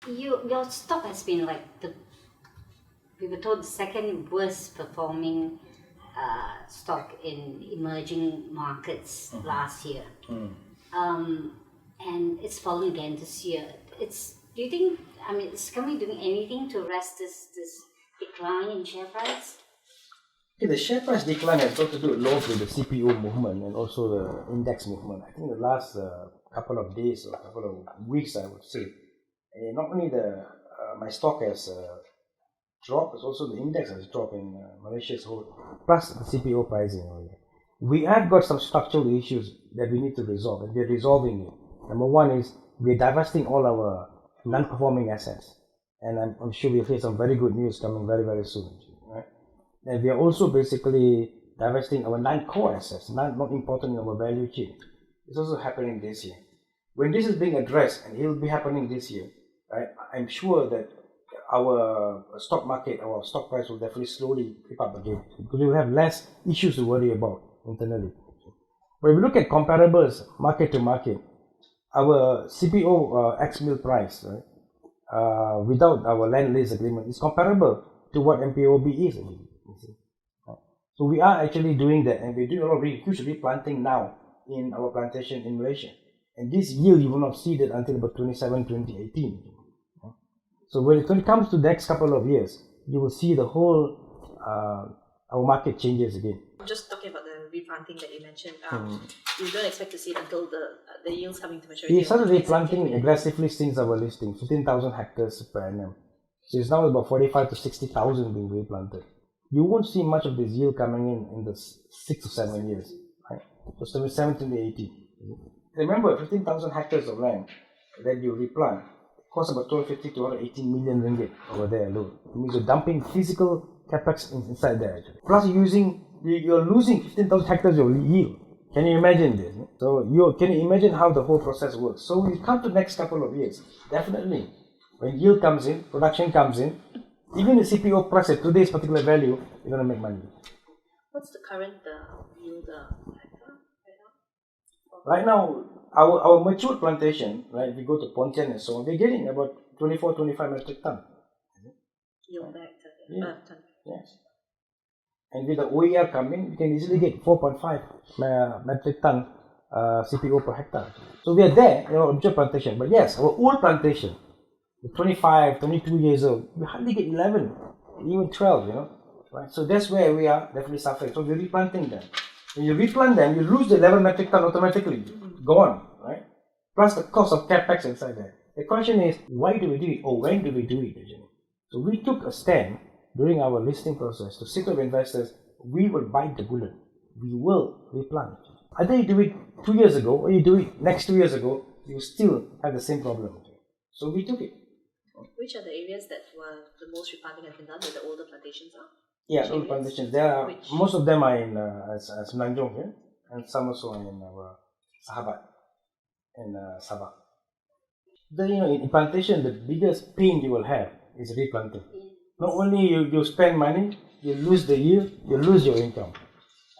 Your stock has been like we were told the second worst performing stock in emerging markets last year. And it's fallen again this year. Do you think, is the company doing anything to arrest this decline in share price? Okay, the share price decline has got to do a lot with the CPO movement and also the index movement. I think the last couple of days or couple of weeks, I would say, not only my stock has dropped, but also the index has dropped in Malaysia's whole, plus the CPO pricing. We have got some structural issues that we need to resolve, and we're resolving it. Number one is we're divesting all our non-performing assets, and I'm sure we'll hear some very good news coming very, very soon. Right? And we are also basically divesting our non-core assets, not important in our value chain. It's also happening this year. When this is being addressed, and it will be happening this year, right, I'm sure that our stock market, our stock price will definitely slowly creep up again, because we will have less issues to worry about internally. But if we look at comparables market to market, our CPO ex-mill price, right, without our land lease agreement, is comparable to what MPOB is. So we are actually doing that, and we're doing a lot of huge replanting now in our plantation in Malaysia. And this yield you will not see that until about 2018. So when it comes to the next couple of years, you will see the whole our market changes again. Just talking about the replanting that you mentioned, you don't expect to see it until the yields coming to maturity. We started replanting aggressively since our listing, 15,000 hectares per annum. So it's now about 45 to 60,000 being replanted. You won't see much of this yield coming in the 6 to 7 years, right? So 17 to 18. Remember, 15,000 hectares of land that you replant costs about 250 to 118 million ringgit over there alone. It means you're dumping physical capex inside there. Plus, you're losing 15,000 hectares of yield. Can you imagine this? So, can you imagine how the whole process works? So, when you come to the next couple of years, definitely, when yield comes in, production comes in, even the CPO price at today's particular value, you're going to make money. What's the current yield right now? Our mature plantation, right, if we go to Pontian and so on, we're getting about 24-25 metric ton. Yield back ton. Yes. And with the OER coming, we can easily get 4.5 metric ton CPO per hectare. So we are there in our mature plantation. But yes, our old plantation, 25, 22 years old, we hardly get 11, even 12, right? So that's where we are definitely suffering. So we're replanting them. When you replant them, you lose the 11 metric ton automatically. Gone, right? Plus the cost of capex inside there. The question is, why do we do it, or when do we do it? So we took a stand during our listing process to say to investors, we will bite the bullet. We will replant. Either you do it 2 years ago, or you do it next 2 years ago, you still have the same problem. So we took it. Which are the areas that were the most replanting has been done, where the older plantations are? Yeah, older plantations. There are most of them are in as Semenanjung here, and some also are in our Sahabat in Sabah. In plantation, the biggest pain you will have is replanting. Not only you spend money, you lose the yield, you lose your income.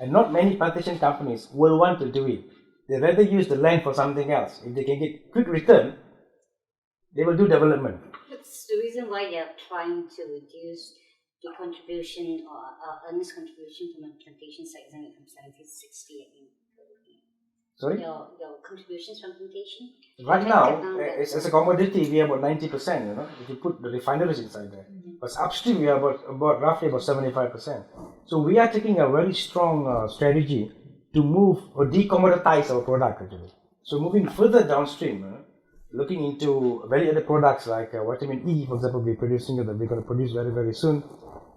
And not many plantation companies will want to do it. They rather use the land for something else. If they can get quick return, they will do development. What's the reason why you're trying to reduce the contribution or earnings contribution from the plantation sector from 70 to 60? I think. Sorry? Your contributions from plantation? Right now, as a commodity, we are about 90%, if you put the refineries inside there. But upstream, we are about roughly about 75%. So we are taking a very strong strategy to move or decommoditize our product actually. So moving further downstream, looking into value-added products like vitamin E, for example, we're going to produce very, very soon.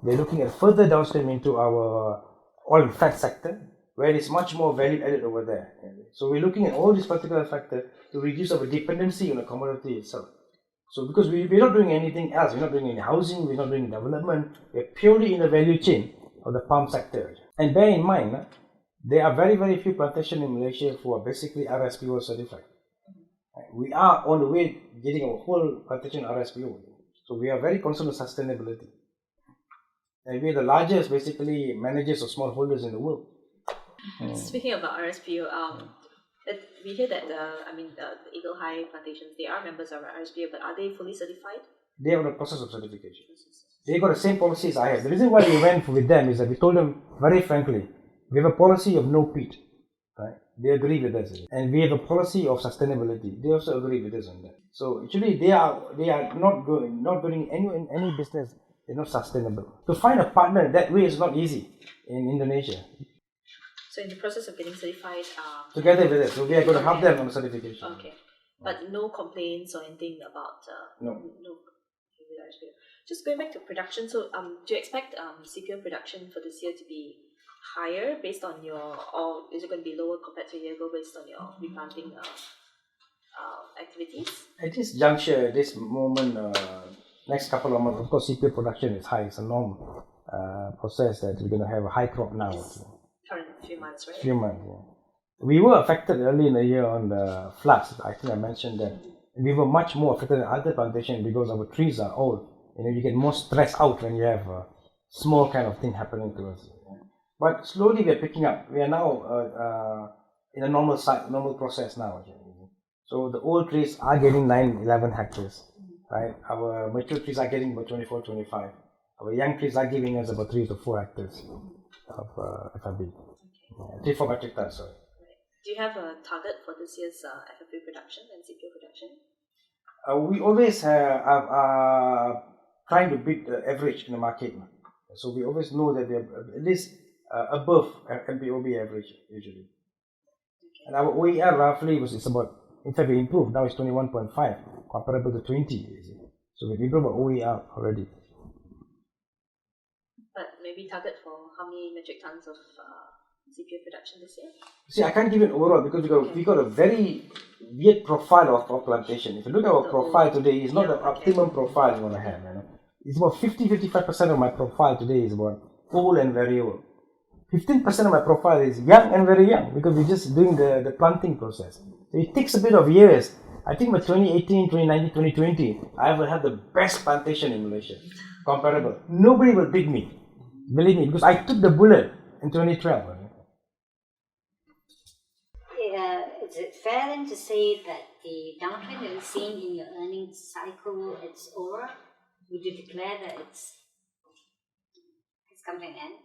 We're looking at further downstream into our oil and fat sector, where it's much more value added over there. So we're looking at all these particular factors to reduce our dependency on the commodity itself. So because we're not doing anything else, we're not doing any housing, we're not doing development, we're purely in the value chain of the palm sector. And bear in mind, there are very, very few plantations in Malaysia who are basically RSPO certified. We are on the way getting our whole plantation RSPO. So we are very concerned with sustainability. And we are the largest basically managers of smallholders in the world. Speaking about RSPO, We hear that the Eagle High Plantations, they are members of RSPO, but are they fully certified? They are in the process of certification. They got the same policy as I have. The reason why we went with them is that we told them very frankly, we have a policy of no peat. Right? They agree with us, and we have a policy of sustainability. They also agree with us on that. So actually, they are not going any business. They're not sustainable. To find a partner that way is not easy in Indonesia. So in the process of getting certified, together with us, so we are going to help them on the certification. Okay, but no complaints or anything about no. Just going back to production. So do you expect CPO production for this year to be higher based on or is it going to be lower compared to a year ago based on your replanting activities? At this juncture, this moment, next couple of months, of course, CPO production is high. It's a normal process that we're going to have a high crop now. Current few months, right? Few months, yeah. We were affected early in the year on the floods. I think I mentioned that we were much more affected than other plantations because our trees are old. You get more stressed out when you have a small kind of thing happening to us. But slowly we are picking up. We are now in a normal process now. So the old trees are getting 9-11 hectares, right? Our mature trees are getting about 24-25. Our young trees are giving us about 3 to 4 hectares of FRB. 3-4 metric tons, sorry. Do you have a target for this year's FFB production and CPO production? We always are trying to beat the average in the market. So we always know that we are at least above NBPOL average usually. Okay. And our OER roughly it's about, in fact we improved, now it's 21.5 comparable to 20. So we've improved our OER already. But maybe target for how many metric tons of CPO production this year? See, I can't give you an overall because we got a very weird profile of our plantation. If you look at our profile today, it's not the optimum profile you want to have. It's about 50-55% of my profile today is about old and very old. 15% of my profile is young and very young because we're just doing the planting process. So it takes a bit of years. I think by 2018, 2019, 2020, I will have the best plantation in Malaysia. Comparable. Nobody will beat me. Believe me, because I took the bullet in 2012. Is it fair then to say that the downtrend that we're seeing in your earnings cycle it's over? Would you declare that it's come to an end?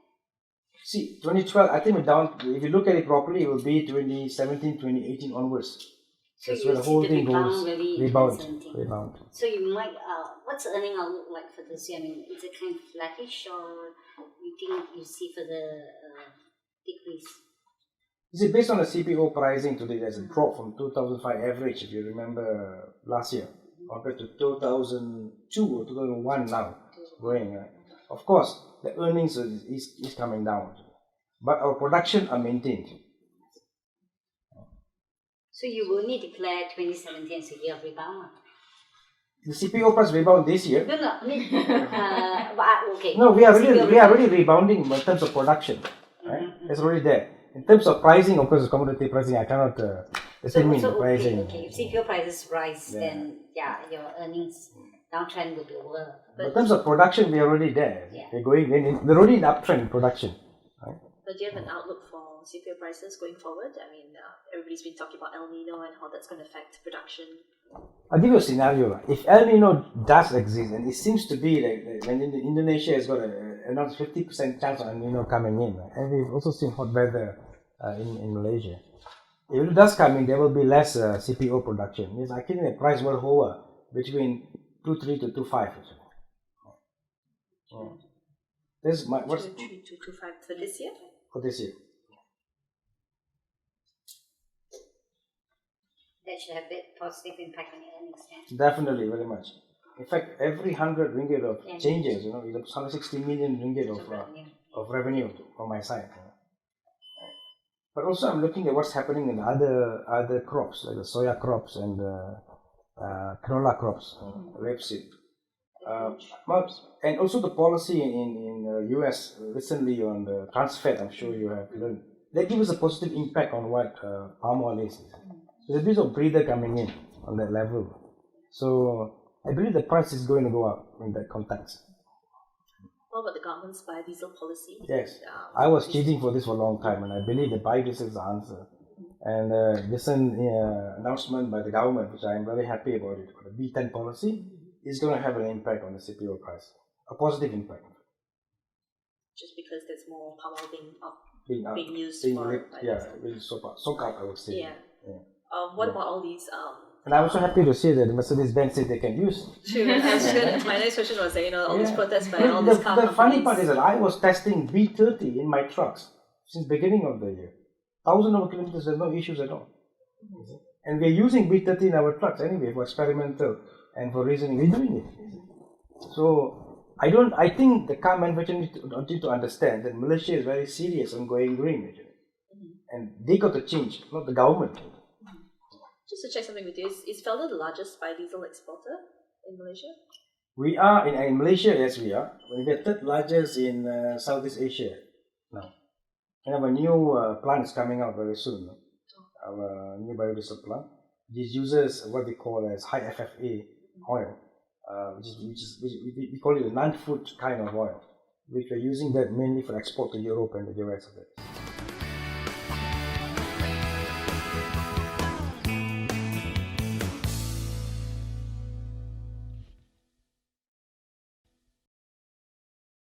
See, 2012, I think we're down. If you look at it properly, it will be 2017, 2018 onwards. So that's where the whole thing goes. Rebound. So you might, what's the earning outlook like for this year? I mean, is it kind of flattish or you think you see further decrease? You see, based on the CPO pricing today, there's a drop from 2005 average, if you remember last year, compared to 2002 or 2001 now, going. Of course, the earnings is coming down, but our production are maintained. So you will only declare 2017 as a year of rebound? The CPO price rebound this year? No, I mean, okay. No, we are really rebounding in terms of production, right? It's already there. In terms of pricing, of course, commodity pricing, I cannot determine the pricing. Okay, if CPO prices rise, then your earnings downtrend will be lower. But in terms of production, we are already there. Yeah. We're already in uptrend in production. Right? But do you have an outlook for CPO prices going forward? I mean, everybody's been talking about El Nino and how that's going to affect production. I'll give you a scenario. If El Nino does exist, and it seems to be like when Indonesia has got another 50% chance of El Nino coming in, and we've also seen hot weather in Malaysia. If it does come in, there will be less CPO production. Means I think the price will hover between 2.3 to 2.5. This is what's 2.3 to 2.5 for this year? For this year. That should have a positive impact on your earnings. Definitely, very much. In fact, every 100 ringgit of changes, is 160 million ringgit of revenue on my side. But also, I'm looking at what's happening in other crops, like the soya crops and canola crops, rapeseed. And also the policy in US recently on the trans fat, I'm sure you have learned. That gives us a positive impact on what palm oil is. So there's a bit of breather coming in on that level. So I believe the price is going to go up in that context. What about the government's biodiesel policy? Yes, I was cheating for this for a long time, and I believe the biodiesel is the answer. And recent announcement by the government, which I am very happy about it, the B10 policy, is going to have an impact on the CPO price, a positive impact. Just because there's more power Being used being for lit, really soak up, I would say. Yeah. What about all these? And I'm also happy to see that Mercedes-Benz said they can use. True. My next question was that, all these protests by all the, these car the funny companies. part is that I was testing B30 in my trucks since beginning of the year. 1,000 over kilometers, there's no issues at all. And we're using B30 in our trucks anyway for experimental and for reasoning. We're doing it. So I think the car manufacturers need to understand that Malaysia is very serious on going green, actually. And they got to change, not the government. Just to check something with you, is Felder the largest biodiesel exporter in Malaysia? We are in Malaysia, yes, we are. We're third largest in Southeast Asia now. We have a new plant is coming out very soon. Our new biodiesel plant. This uses what we call as high FFA oil, we call it a non-food kind of oil, which we're using that mainly for export to Europe and the US of it.